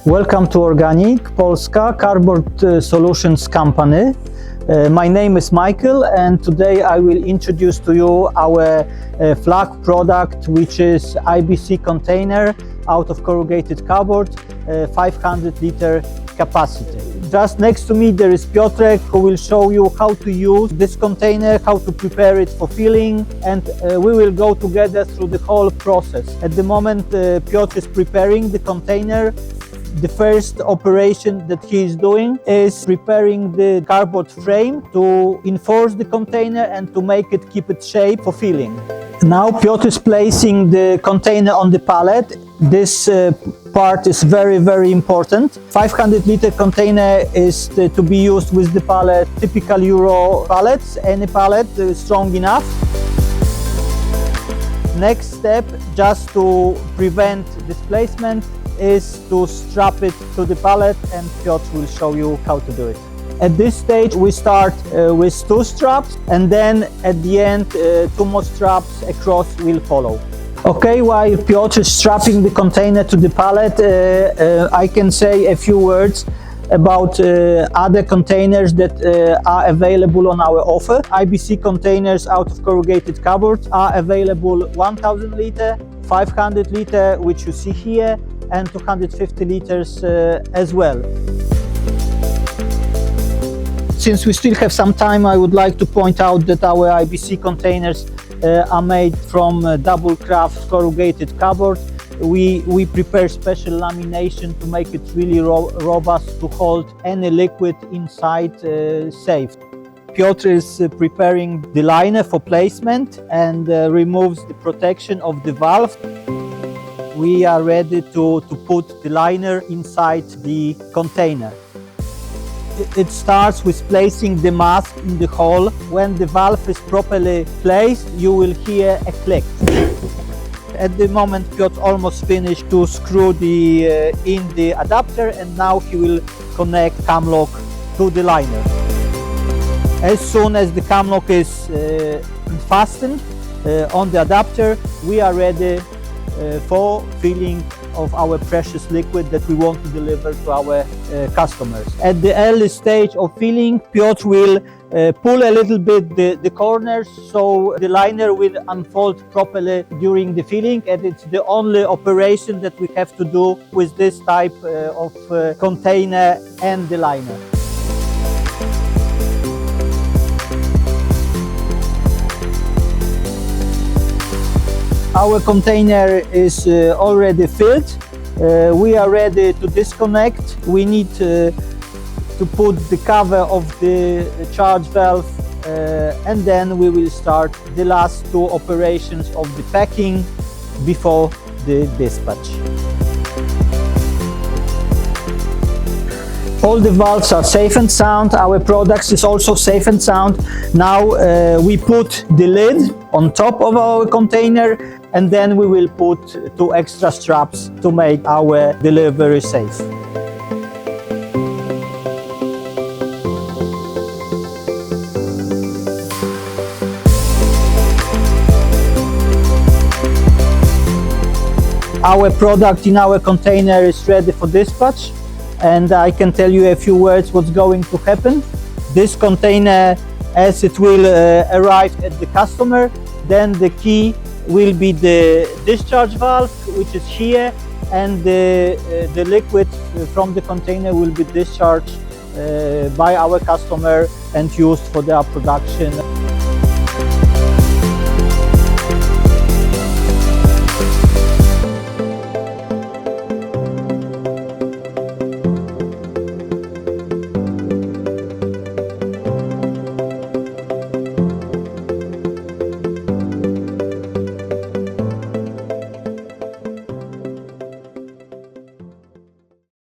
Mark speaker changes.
Speaker 1: Welcome to Organic Polska cardboard solutions company. My name is Michael, and today I will introduce to you our flag product, which is IBC container out of corrugated cardboard, 500-liter capacity. Just next to me there is Piotrek, who will show you how to use this container, how to prepare it for filling, and we will go together through the whole process. At the moment Piotr is preparing the container. The first operation that he is doing is preparing the cardboard frame to enforce the container and to make it keep its shape for filling. Now Piotr is placing the container on the pallet. This part is very important. 500-liter container is to be used with the pallet, typical Euro pallets, any pallet strong enough. Next step, just to prevent displacement, is to strap it to the pallet, and Piotr will show you how to do it. At this stage we start with 2 straps, and then at the end 2 more straps across will follow. Okay, while Piotr is strapping the container to the pallet, I can say a few words about other containers that are available on our offer. IBC containers out of corrugated cardboard are available 1000 liter, 500 liter, which you see here, and 250 liters as well. Since we still have some time, I would like to point out that our IBC containers are made from double kraft corrugated cardboard. We prepare special lamination to make it really robust to hold any liquid inside safe. Piotr is preparing the liner for placement and removes the protection of the valve. We are ready to put the liner inside the container. It starts with placing the mask in the hole. When the valve is properly placed, you will hear a click. At the moment Piotr almost finished to screw in the adapter, and now he will connect cam lock to the liner. As soon as the cam lock is fastened on the adapter, we are ready for filling of our precious liquid that we want to deliver to our customers. At the early stage of filling, Piotr will pull a little bit the corners, so the liner will unfold properly during the filling, and it's the only operation that we have to do with this type of container and the liner. Our container is already filled. We are ready to disconnect. We need to put the cover of the charge valve, and then we will start the last 2 operations of the packing before the dispatch. All the valves are safe and sound. Our product is also safe and sound. Now we put the lid on top of our container, and then we will put 2 extra straps to make our delivery safe. Our product in our container is ready for dispatch, and I can tell you a few words what's going to happen. This container, as it will arrive at the customer, then the key will be the discharge valve, which is here, and the liquid from the container will be discharged by our customer and used for their production.